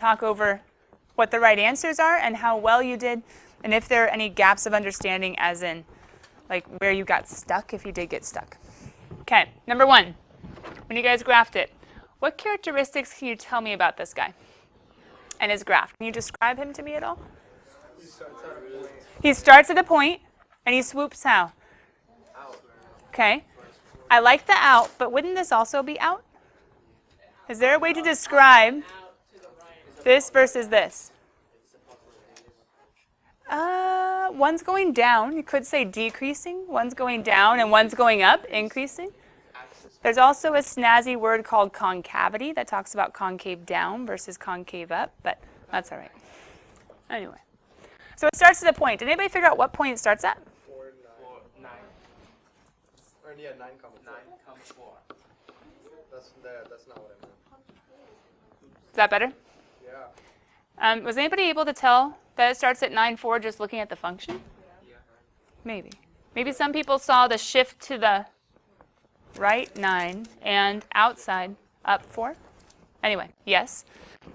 talk over what the right answers are and how well you did, and if there are any gaps of understanding, as in like where you got stuck, if you did get stuck. Okay, number 1, when you guys graphed it, what characteristics can you tell me about this guy and his graph? Can you describe him to me at all? He starts at a point and he swoops how? Okay, I like the out, but wouldn't this also be out? Is there a way to describe this versus this? One's going down. You could say decreasing. One's going down and one's going up, increasing. There's also a snazzy word called concavity that talks about concave down versus concave up, but that's all right. Anyway, so it starts at a point. Did anybody figure out what point it starts at? 4, 9. Or yeah, 9, 4. That's not what I meant. Is that better? Yeah. Was anybody able to tell that it starts at 9, 4 just looking at the function? Yeah. Maybe. Maybe some people saw the shift to the right 9 and outside up 4. Anyway, yes.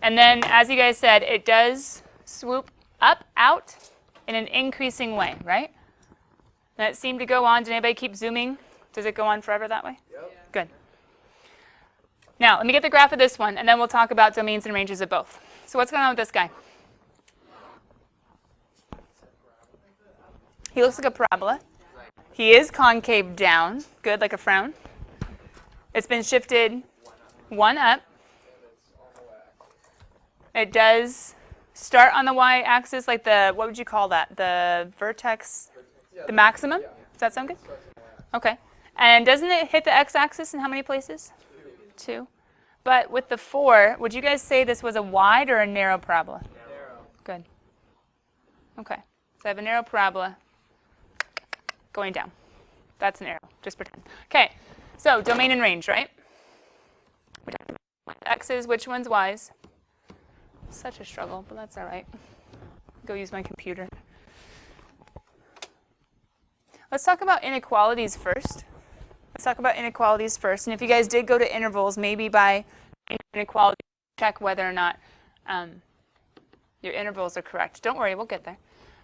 And then, as you guys said, it does swoop up, out in an increasing way, right? And it seemed to go on. Did anybody keep zooming? Does it go on forever that way? Yep. Good. Now, let me get the graph of this one, and then we'll talk about domains and ranges of both. So what's going on with this guy? He looks like a parabola. He is concave down. Good, like a frown. It's been shifted 1 up. It does start on the y-axis, like the, what would you call that? The vertex, the maximum? Does that sound good? Okay. And doesn't it hit the x-axis in how many places? 2. But with the 4, would you guys say this was a wide or a narrow parabola? Narrow. Good. Okay. So I have a narrow parabola going down. That's an arrow. Just pretend. Okay. So domain and range, right? X's, which one's y's? Such a struggle, but that's all right. Go use my computer. Let's talk about inequalities first. And if you guys did go to intervals, maybe by inequality, check whether or not your intervals are correct. Don't worry, we'll get there.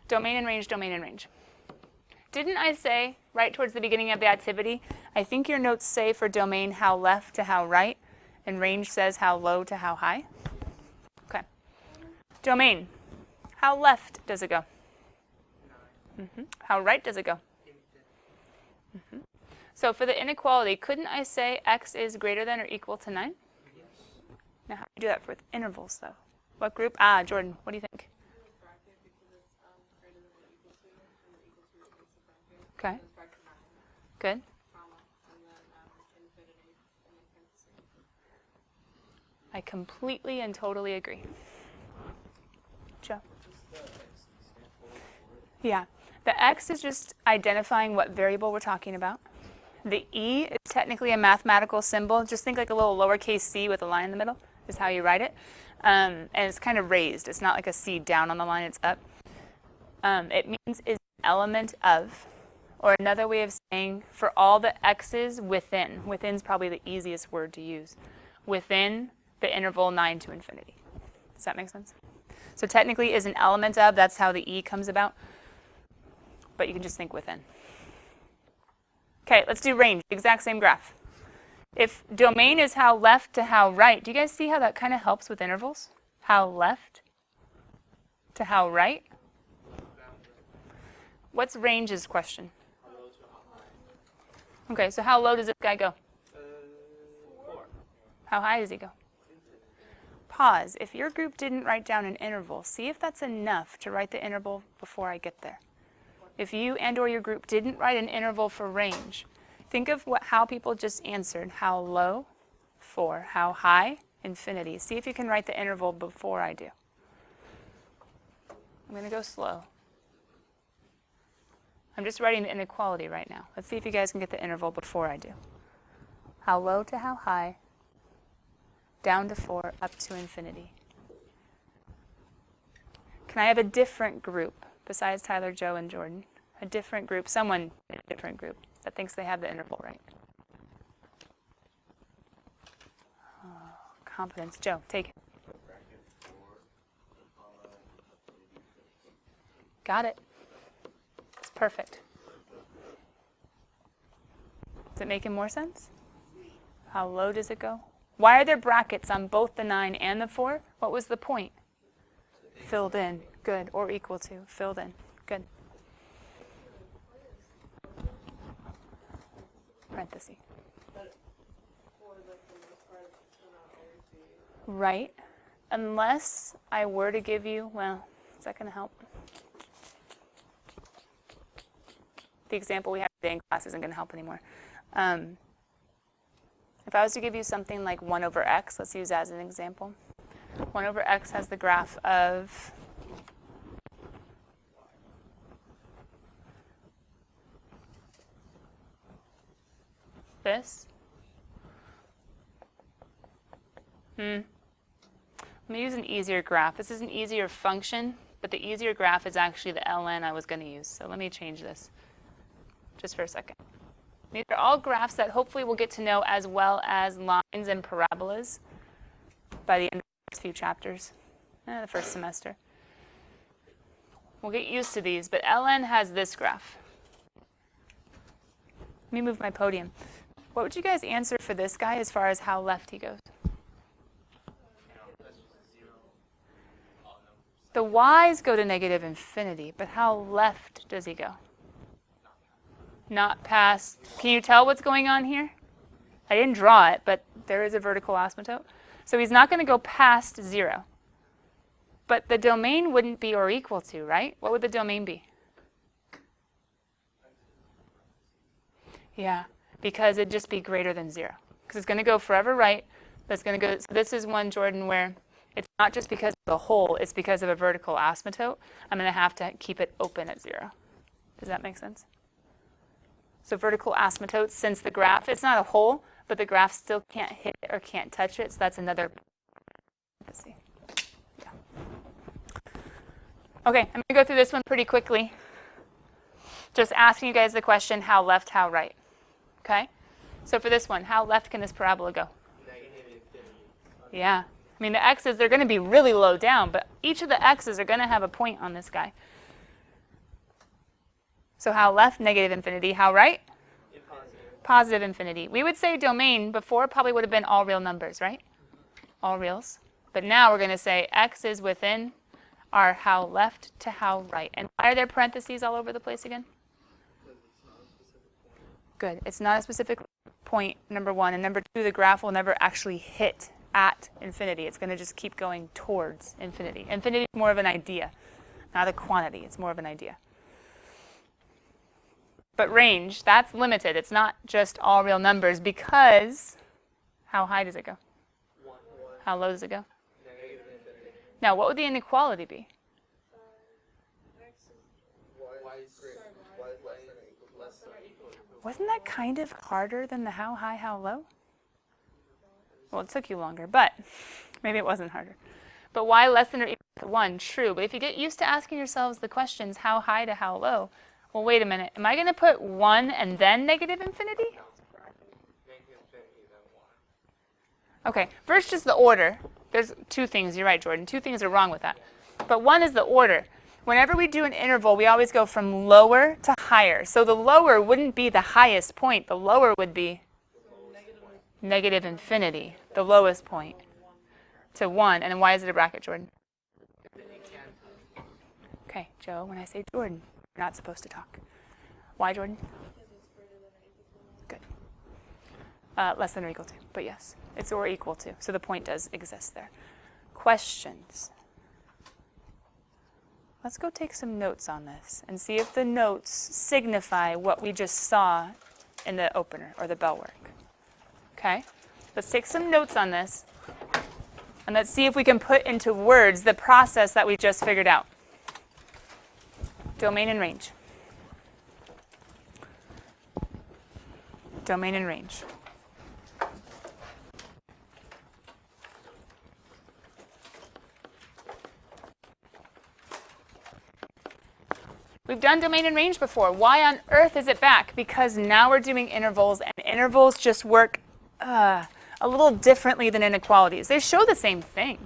Domain and range, domain and range. Didn't I say right towards the beginning of the activity, I think your notes say for domain how left to how right, and range says how low to how high? Okay. Domain, how left does it go? How right does it go? So for the inequality, couldn't I say x is greater than or equal to 9? Yes. Now how do you do that with intervals, though? What group? Jordan, what do you think? Okay. Good. I completely and totally agree. Joe? Yeah. The x is just identifying what variable we're talking about. The e is technically a mathematical symbol. Just think like a little lowercase c with a line in the middle is how you write it. And it's kind of raised. It's not like a c down on the line, it's up. It means is an element of, or another way of saying for all the x's within. Within's probably the easiest word to use. Within the interval 9 to infinity. Does that make sense? So technically is an element of, that's how the e comes about. But you can just think within. Okay, let's do range, exact same graph. If domain is how left to how right, do you guys see how that kind of helps with intervals? How left to how right? What's range's question? Okay, so how low does this guy go? 4. How high does he go? Pause. If your group didn't write down an interval, see if that's enough to write the interval before I get there. If you and or your group didn't write an interval for range, think of how people just answered. How low? 4. How high? Infinity. See if you can write the interval before I do. I'm going to go slow. I'm just writing the inequality right now. Let's see if you guys can get the interval before I do. How low to how high? Down to 4, up to infinity. Can I have a different group besides Tyler, Joe, and Jordan? A different group, someone in a different group that thinks they have the interval right. Oh, confidence. Joe, take it. Got it. It's perfect. Is it making more sense? How low does it go? Why are there brackets on both the 9 and the 4? What was the point? Filled in. Good. Or equal to. Filled in. Good. Parenthesis. Right. Unless I were to give you, well, is that going to help? The example we have today in class isn't going to help anymore. If I was to give you something like 1 over x, let's use that as an example. 1 over x has the graph of this. Let me use an easier graph. This is an easier function, but the easier graph is actually the ln I was going to use. So let me change this just for a second. These are all graphs that hopefully we'll get to know as well as lines and parabolas by the end of the next few chapters, the first semester. We'll get used to these, but ln has this graph. Let me move my podium. What would you guys answer for this guy as far as how left he goes? The y's go to negative infinity, but how left does he go? Not past. Can you tell what's going on here? I didn't draw it, but there is a vertical asymptote. So he's not going to go past 0. But the domain wouldn't be or equal to, right? What would the domain be? Yeah, because it'd just be greater than 0. Because it's going to go forever right, but it's going to go. So this is one, Jordan, where it's not just because of the hole, it's because of a vertical asymptote. I'm going to have to keep it open at 0. Does that make sense? So vertical asymptotes, since the graph, it's not a hole, but the graph still can't hit it or can't touch it, so that's another. Let's see. Yeah. Okay, I'm going to go through this one pretty quickly. Just asking you guys the question, how left, how right. Okay? So for this one, how left can this parabola go? Yeah. I mean, the x's, they're going to be really low down, but each of the x's are going to have a point on this guy. So how left? Negative infinity. How right? Positive infinity. We would say domain before probably would have been all real numbers, right? All reals. But now we're going to say x is within our how left to how right. And why are there parentheses all over the place again? Good. It's not a specific point, number one. And number two, the graph will never actually hit at infinity. It's going to just keep going towards infinity. Infinity is more of an idea, not a quantity. It's more of an idea. But range, that's limited. It's not just all real numbers because how high does it go? How low does it go? Now, what would the inequality be? Wasn't that kind of harder than the how high, how low? Well, it took you longer, but maybe it wasn't harder. But y less than or equal to 1? True. But if you get used to asking yourselves the questions, how high to how low, well, wait a minute. Am I going to put 1 and then negative infinity? Okay, first just the order. There's two things. You're right, Jordan. Two things are wrong with that. But one is the order. Whenever we do an interval, we always go from lower to higher. So the lower wouldn't be the highest point. The lower would be negative infinity, the lowest point, to 1. And then why is it a bracket, Jordan? Okay, Joe, when I say Jordan, you're not supposed to talk. Why, Jordan? Good. Less than or equal to, but yes, it's or equal to. So the point does exist there. Questions? Let's go take some notes on this and see if the notes signify what we just saw in the opener or the bell work. Okay, let's take some notes on this, and let's see if we can put into words the process that we just figured out. Domain and range. Domain and range. We've done domain and range before. Why on earth is it back? Because now we're doing intervals, and intervals just work a little differently than inequalities. They show the same thing.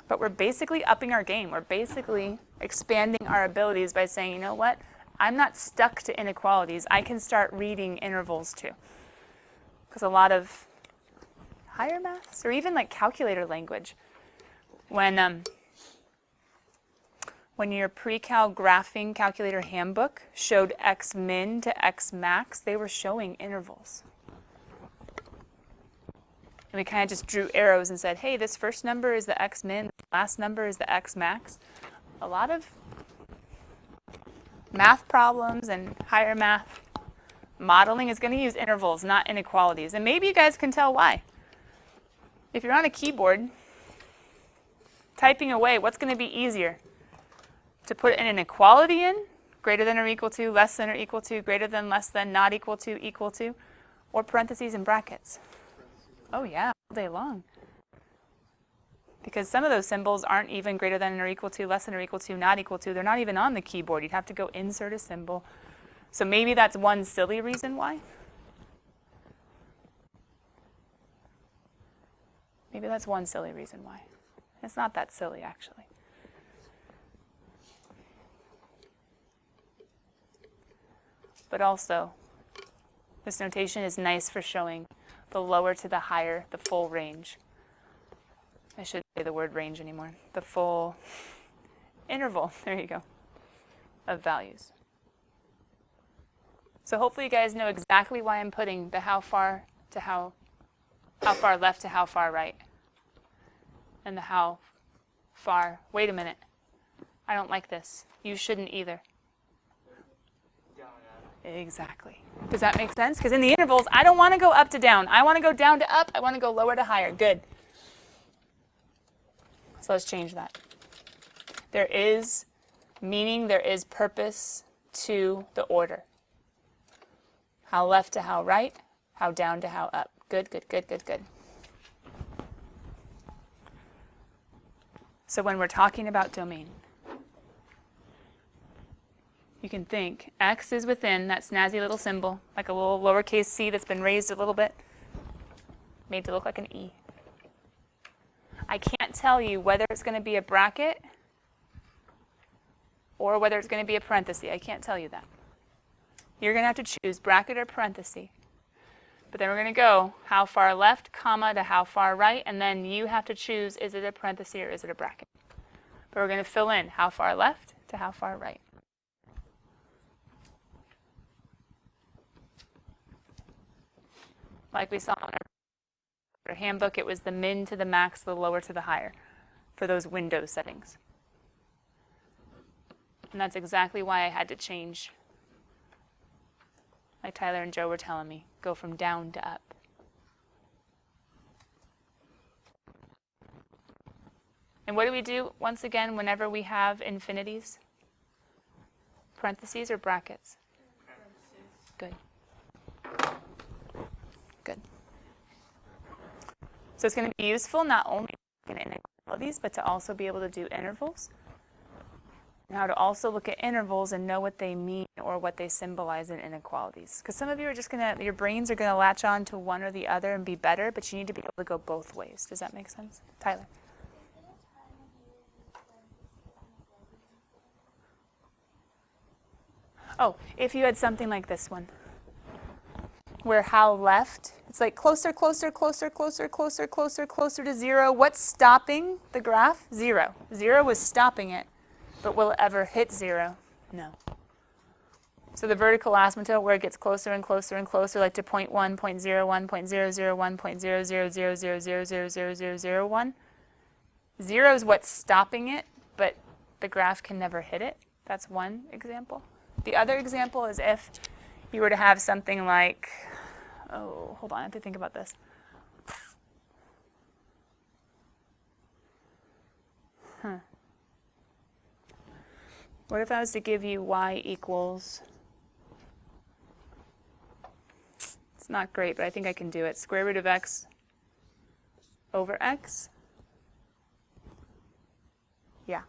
But we're basically upping our game. We're basically expanding our abilities by saying, you know what? I'm not stuck to inequalities. I can start reading intervals too. Because a lot of higher maths, or even like calculator language, when your pre-cal graphing calculator handbook showed x min to x max, they were showing intervals. And we kind of just drew arrows and said, hey, this first number is the x min, the last number is the x max. A lot of math problems and higher math modeling is going to use intervals, not inequalities. And maybe you guys can tell why. If you're on a keyboard, typing away, what's going to be easier? To put an inequality in, greater than or equal to, less than or equal to, greater than, less than, not equal to, or parentheses and brackets? Oh yeah, all day long. Because some of those symbols aren't even greater than or equal to, less than or equal to, not equal to. They're not even on the keyboard. You'd have to go insert a symbol. So maybe that's one silly reason why. Maybe that's one silly reason why. It's not that silly, actually. But also, this notation is nice for showing the lower to the higher, the full range. I shouldn't say the word range anymore. The full interval, there you go, of values. So hopefully you guys know exactly why I'm putting the how far to how far left to how far right. And the how far, wait a minute, I don't like this. You shouldn't either. Exactly. Does that make sense? Because in the intervals, I don't want to go up to down. I want to go down to up. I want to go lower to higher. Good. So let's change that. There is meaning, there is purpose to the order. How left to how right, how down to how up. Good, good, good, good, good. So when we're talking about domain, you can think x is within that snazzy little symbol, like a little lowercase c that's been raised a little bit, made to look like an E. I can't tell you whether it's going to be a bracket or whether it's going to be a parenthesis. I can't tell you that. You're going to have to choose bracket or parenthesis. But then we're going to go how far left, comma, to how far right, and then you have to choose, is it a parenthesis or is it a bracket? But we're going to fill in how far left to how far right. Like we saw in our handbook, it was the min to the max, the lower to the higher for those Windows settings. And that's exactly why I had to change, like Tyler and Joe were telling me, go from down to up. And what do we do, once again, whenever we have infinities? Parentheses or brackets? Good. Good. So it's going to be useful not only in inequalities, but to also be able to do intervals. And how to also look at intervals and know what they mean or what they symbolize in inequalities. Because some of you are just going to, your brains are going to latch on to one or the other and be better, but you need to be able to go both ways. Does that make sense? Tyler? Oh, if you had something like this one, where how left, it's like closer, closer, closer, closer, closer, closer, closer to 0. What's stopping the graph? 0. 0 was stopping it, but will it ever hit 0? No. So the vertical asymptote, where it gets closer and closer and closer, like to 0.1, 0.01, 0.001, 0.00000000001. 0 is what's stopping it, but the graph can never hit it. That's one example. The other example is if you were to have something like, oh, hold on, I have to think about this. What if I was to give you y equals, it's not great, but I think I can do it, square root of x over x? Yeah.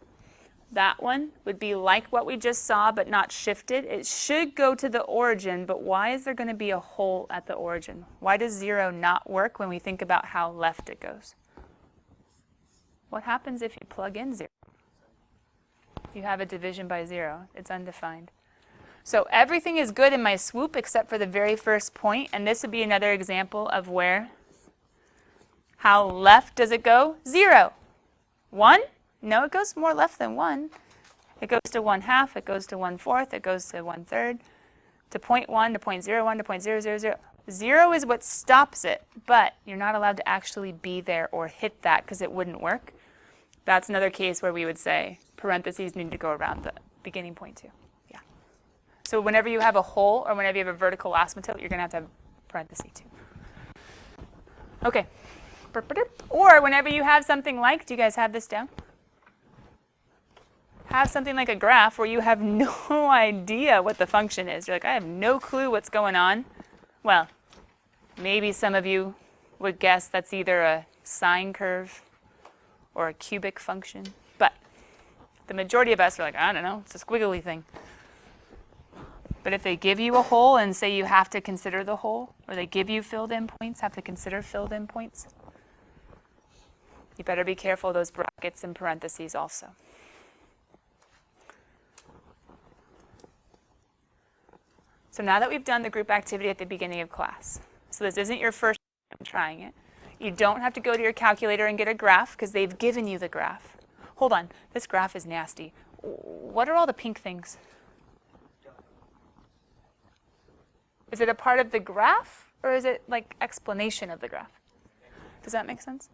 That one would be like what we just saw, but not shifted. It should go to the origin, but why is there going to be a hole at the origin? Why does 0 not work when we think about how left it goes? What happens if you plug in 0? You have a division by 0. It's undefined. So everything is good in my swoop except for the very first point, and this would be another example of where, how left does it go? 0. 1? No, it goes more left than 1. It goes to 1/2, it goes to 1/4, it goes to 1/3, to 0.1, to 0.01, to 0.000. 0 is what stops it, but you're not allowed to actually be there or hit that because it wouldn't work. That's another case where we would say parentheses need to go around the beginning point too. Yeah. So whenever you have a hole or whenever you have a vertical asymptote, you're going to have parentheses too. Okay. Or whenever you have something like, do you guys have this down? Have something like a graph where you have no idea what the function is. You're like, I have no clue what's going on. Well, maybe some of you would guess that's either a sine curve or a cubic function. But the majority of us are like, I don't know, it's a squiggly thing. But if they give you a hole and say you have to consider the hole, or they give you filled in points, have to consider filled in points, you better be careful of those brackets and parentheses also. So now that we've done the group activity at the beginning of class, so this isn't your first time trying it. You don't have to go to your calculator and get a graph because they've given you the graph. Hold on, this graph is nasty. What are all the pink things? Is it a part of the graph or is it like explanation of the graph? Does that make sense?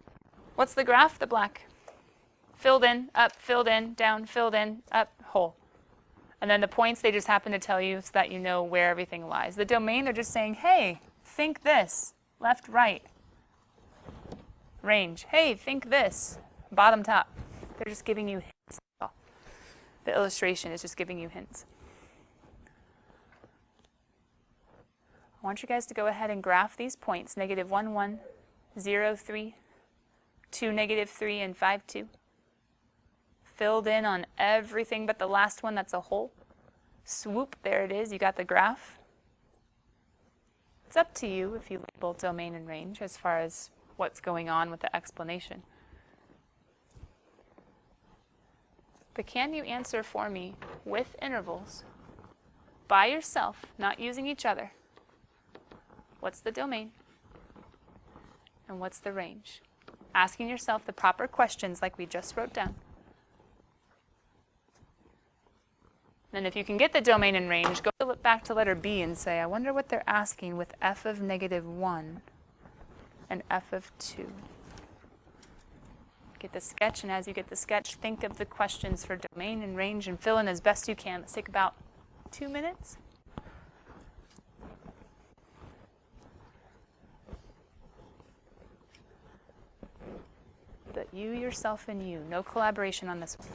What's the graph? The black. Filled in, up, filled in, down, filled in, up, hole. And then the points, they just happen to tell you so that you know where everything lies. The domain, they're just saying, hey, think this. Left, right. Range. Hey, think this. Bottom, top. They're just giving you hints. The illustration is just giving you hints. I want you guys to go ahead and graph these points, -1, 1, 0, 3, 2, -3, and 5, 2. Filled in on everything but the last one that's a hole. Swoop, there it is, you got the graph. It's up to you if you label domain and range as far as what's going on with the explanation. But can you answer for me with intervals, by yourself, not using each other? What's the domain? And what's the range? Asking yourself the proper questions like we just wrote down. And if you can get the domain and range, go back to letter B and say, I wonder what they're asking with f of -1 and f of 2. Get the sketch, and as you get the sketch, think of the questions for domain and range and fill in as best you can. Let's take about 2 minutes. But you, yourself, and you. No collaboration on this one.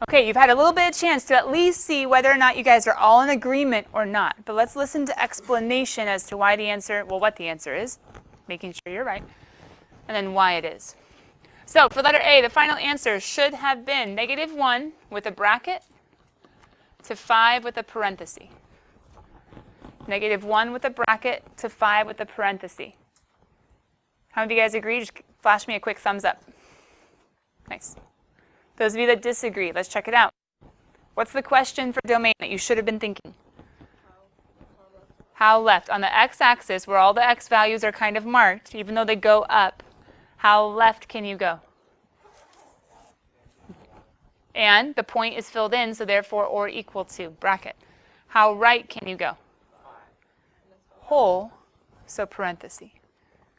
Okay, you've had a little bit of chance to at least see whether or not you guys are all in agreement or not. But let's listen to explanation as to why the answer, well, what the answer is, making sure you're right, and then why it is. So for letter A, the final answer should have been -1 with a bracket to 5 with a parenthesis. -1 with a bracket to 5 with a parenthesis. How many of you guys agree? Just flash me a quick thumbs up. Nice. Those of you that disagree, let's check it out. What's the question for domain that you should have been thinking? How left? On the x-axis, where all the x values are kind of marked, even though they go up, how left can you go? And the point is filled in, so therefore or equal to, bracket. How right can you go? Hole, so parenthesis.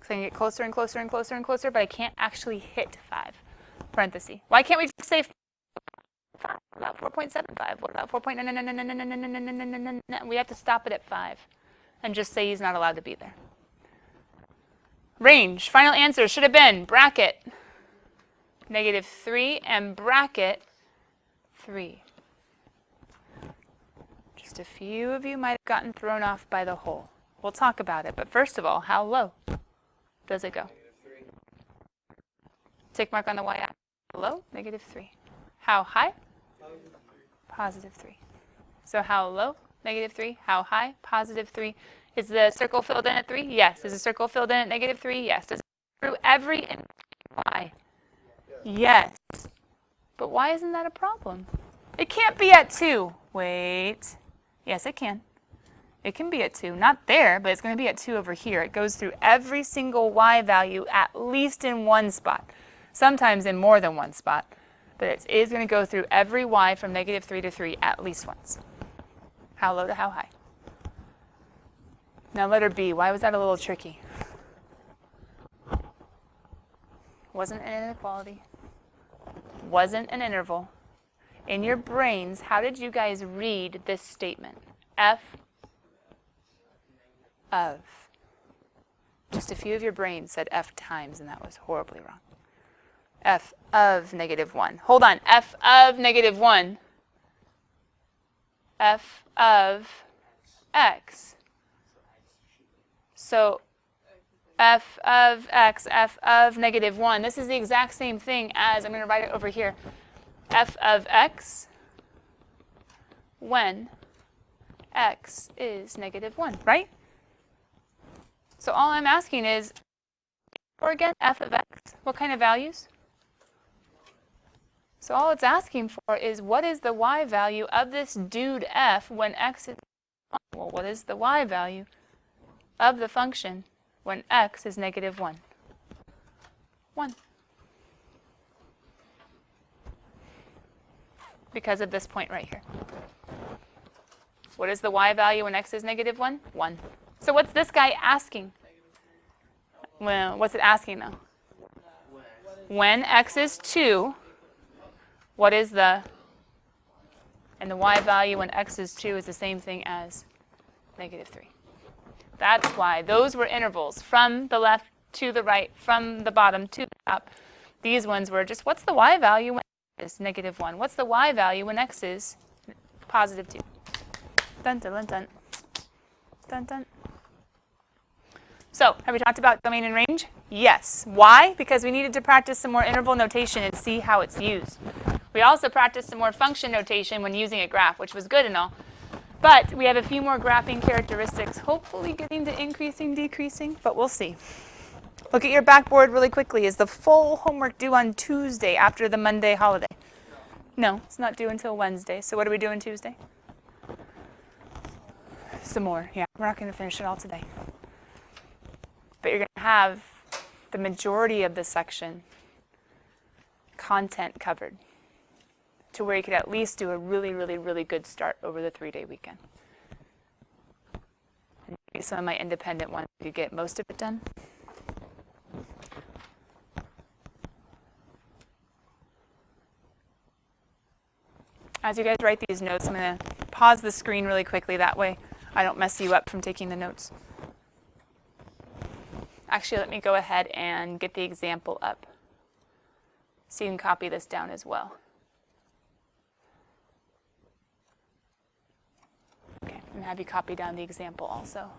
So I can get closer and closer and closer and closer, but I can't actually hit 5. Parenthesis. Why can't we just say 5? What about 4.75? What about 4.9? We have to stop it at 5 and just say he's not allowed to be there. Range. Final answer should have been bracket -3 and bracket 3. Just a few of you might have gotten thrown off by the hole. We'll talk about it, but first of all, how low does it go? Tick mark on the y-axis. Low, -3. How high? +3. So how low? -3. How high? +3. Is the circle filled in at 3? Yes. Is the circle filled in at -3? Yes. Does it go through every y? Yes. But why isn't that a problem? It can't be at 2. Wait. Yes, it can. It can be at 2. Not there, but it's going to be at 2 over here. It goes through every single y value at least in one spot. Sometimes in more than one spot. But it is going to go through every y from -3 to 3 at least once. How low to how high? Now letter B. Why was that a little tricky? Wasn't an inequality. Wasn't an interval. In your brains, how did you guys read this statement? F of. Just a few of your brains said F times, and that was horribly wrong. F of -1. Hold on. F of -1. F of x. So f of x, f of -1. This is the exact same thing as, I'm going to write it over here, f of x when x is -1, right? So all I'm asking is, or again, f of x, what kind of values? So all it's asking for is, what is the y value of this dude f when x is 1? Well, what is the y value of the function when x is -1? 1. Because of this point right here. What is the y value when x is -1? 1. So what's this guy asking? Well, what's it asking though? When x is 2, what is the, and the y value when x is 2 is the same thing as -3. That's why those were intervals from the left to the right, from the bottom to the top. These ones were just, what's the y value when x is -1? What's the y value when x is +2? Dun, dun, dun, dun. Dun, dun. So, have we talked about domain and range? Yes. Why? Because we needed to practice some more interval notation and see how it's used. We also practiced some more function notation when using a graph, which was good and all. But we have a few more graphing characteristics, hopefully getting to increasing, decreasing, but we'll see. Look at your backboard really quickly. Is the full homework due on Tuesday after the Monday holiday? No, it's not due until Wednesday. So what are we doing Tuesday? Some more. Yeah, we're not going to finish it all today. But you're going to have the majority of the section content covered, to where you could at least do a really, really, really good start over the 3-day weekend. And maybe some of my independent ones, you get most of it done. As you guys write these notes, I'm going to pause the screen really quickly. That way I don't mess you up from taking the notes. Actually, let me go ahead and get the example up so you can copy this down as well. Okay, and have you copy down the example also.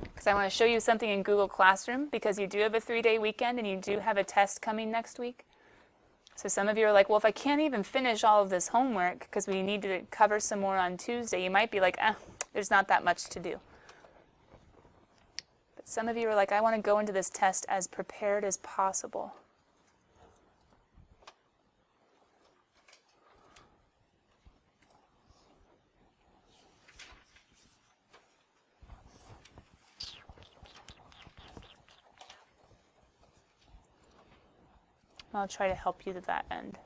Because I want to show you something in Google Classroom, because you do have a 3-day weekend and you do have a test coming next week. So some of you are like, well, if I can't even finish all of this homework because we need to cover some more on Tuesday, you might be like, there's not that much to do. But some of you are like, I want to go into this test as prepared as possible. I'll try to help you to that end.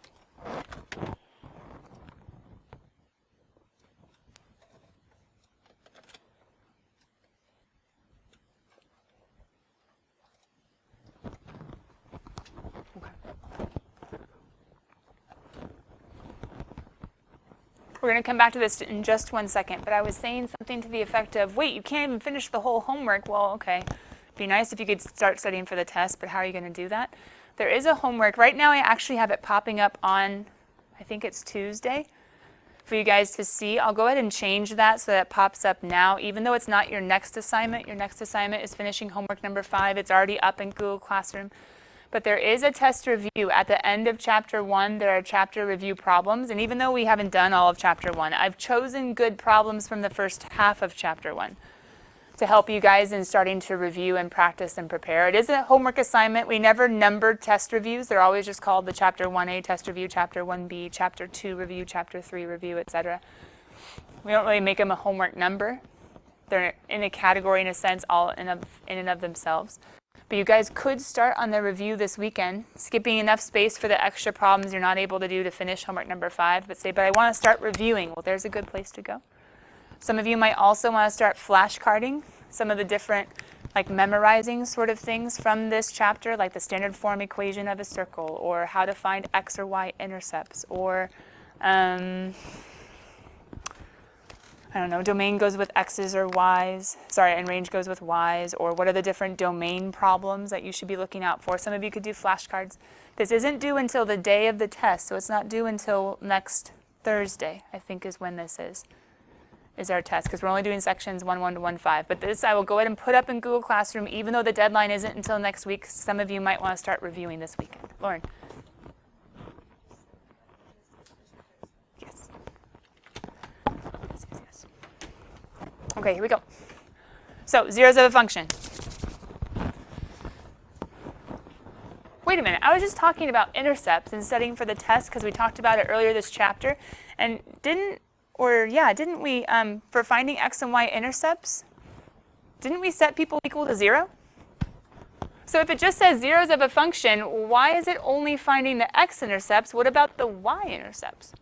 We're going to come back to this in just 1 second, but I was saying something to the effect of, wait, you can't even finish the whole homework. Well, okay, it'd be nice if you could start studying for the test, but how are you going to do that? There is a homework. Right now I actually have it popping up on, I think it's Tuesday, for you guys to see. I'll go ahead and change that so that it pops up now, even though it's not your next assignment. Your next assignment is finishing homework number 5. It's already up in Google Classroom. But there is a test review. At the end of Chapter 1, there are chapter review problems. And even though we haven't done all of Chapter 1, I've chosen good problems from the first half of Chapter 1 to help you guys in starting to review and practice and prepare. It is a homework assignment. We never numbered test reviews. They're always just called the Chapter 1A test review, Chapter 1B, Chapter 2 review, Chapter 3 review, etc. We don't really make them a homework number. They're in a category, in a sense, all in and of themselves. But you guys could start on the review this weekend, skipping enough space for the extra problems you're not able to do to finish homework number 5, but say, but I want to start reviewing. Well, there's a good place to go. Some of you might also want to start flashcarding some of the different, like memorizing sort of things from this chapter, like the standard form equation of a circle, or how to find x or y intercepts, or I don't know, domain goes with x's or y's, and range goes with y's, or what are the different domain problems that you should be looking out for. Some of you could do flashcards. This isn't due until the day of the test, so it's not due until next Thursday, I think is when this is our test, because we're only doing sections 1.1 to 1.5. But this I will go ahead and put up in Google Classroom, even though the deadline isn't until next week. Some of you might want to start reviewing this weekend. Lauren. Yes. Yes. Okay, here we go. So, zeros of a function. Wait a minute, I was just talking about intercepts and studying for the test because we talked about it earlier this chapter. And didn't we, for finding x and y intercepts, didn't we set people equal to 0? So if it just says zeros of a function, why is it only finding the x-intercepts? What about the y-intercepts?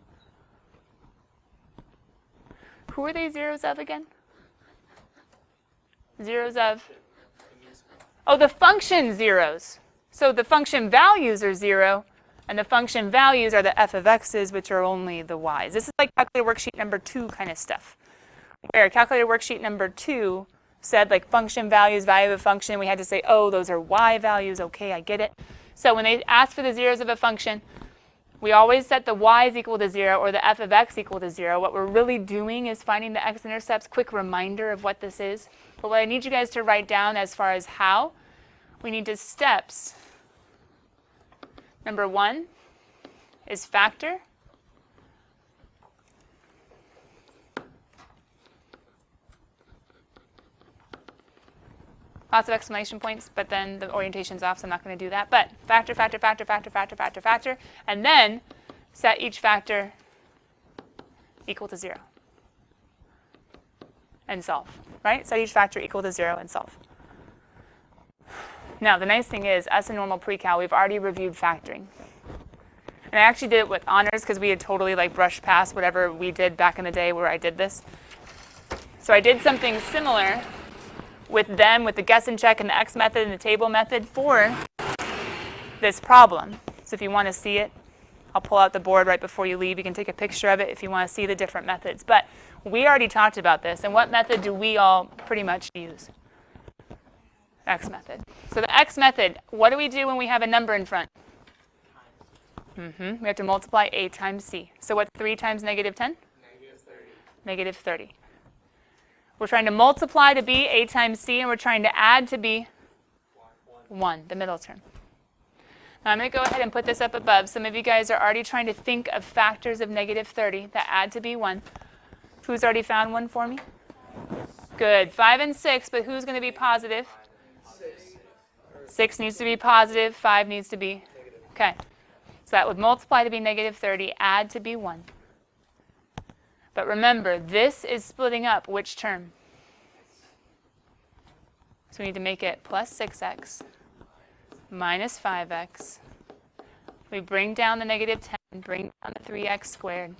Who are they zeros of again? Zeros of? Oh, the function zeros. So the function values are 0, and the function values are the f of x's, which are only the y's. This is like calculator worksheet number 2 kind of stuff, where calculator worksheet number 2 said like function values, value of a function. We had to say, oh, those are y values. Okay, I get it. So when they ask for the zeros of a function, we always set the y's equal to 0 or the f of x equal to 0. What we're really doing is finding the x-intercepts. Quick reminder of what this is. But what I need you guys to write down as far as how, we need to steps. Number 1 is factor. Lots of exclamation points, but then the orientation's off, so I'm not going to do that. But factor, factor, factor, factor, factor, factor, factor, and then set each factor equal to 0 and solve, right? Set each factor equal to 0 and solve. Now, the nice thing is, us in normal pre-cal, we've already reviewed factoring. And I actually did it with honors because we had totally like brushed past whatever we did back in the day where I did this. So I did something similar with them, with the guess and check and the X method and the table method for this problem. So if you want to see it, I'll pull out the board right before you leave. You can take a picture of it if you want to see the different methods. But we already talked about this. And what method do we all pretty much use? X method. So the X method, what do we do when we have a number in front? We have to multiply a times c. So what's 3 times negative 10? Negative 30. Negative 30. We're trying to multiply to be a times c, and we're trying to add to be 1, the middle term. Now I'm going to go ahead and put this up above. Some of you guys are already trying to think of factors of negative 30 that add to be 1. Who's already found one for me? Good. 5 and 6, but who's going to be positive? 6 needs to be positive. 5 needs to be. Okay. So that would multiply to be negative 30, add to be 1. But remember, this is splitting up which term? So we need to make it plus 6x minus 5x. We bring down the negative 10, bring down the 3x squared.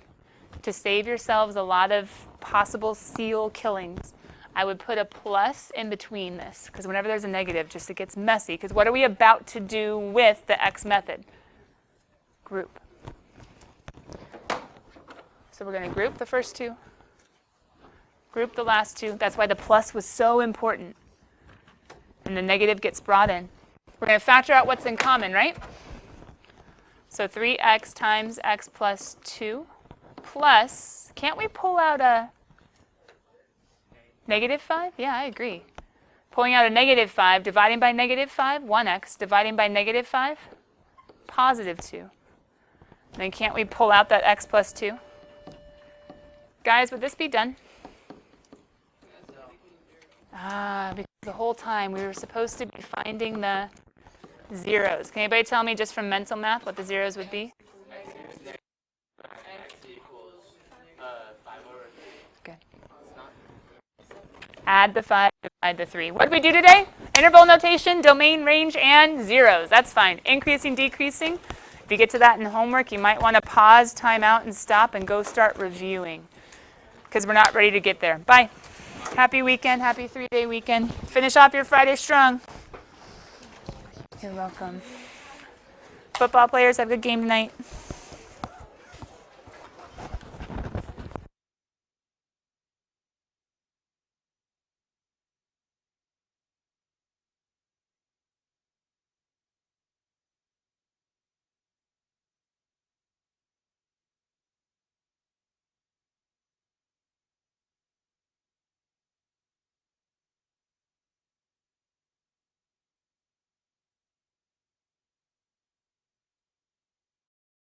To save yourselves a lot of possible seal killings, I would put a plus in between this, because whenever there's a negative, just it gets messy. Because what are we about to do with the X method? Group. So we're going to group the first 2, group the last 2. That's why the plus was so important. And the negative gets brought in. We're going to factor out what's in common, right? So 3x times x plus 2 plus, can't we pull out a negative 5? Yeah, I agree. Pulling out a negative 5, dividing by negative 5, 1x. Dividing by negative 5, positive 2. Then can't we pull out that x plus 2? Guys, would this be done? Because the whole time we were supposed to be finding the zeros. Can anybody tell me just from mental math what the zeros would be? Good. Add the 5, divide the 3. What did we do today? Interval notation, domain, range, and zeros. That's fine. Increasing, decreasing. If you get to that in homework, you might want to pause, time out, and stop and go start reviewing because we're not ready to get there. Bye. Happy weekend. Happy 3-day weekend. Finish off your Friday strong. You're welcome. Football players, have a good game tonight.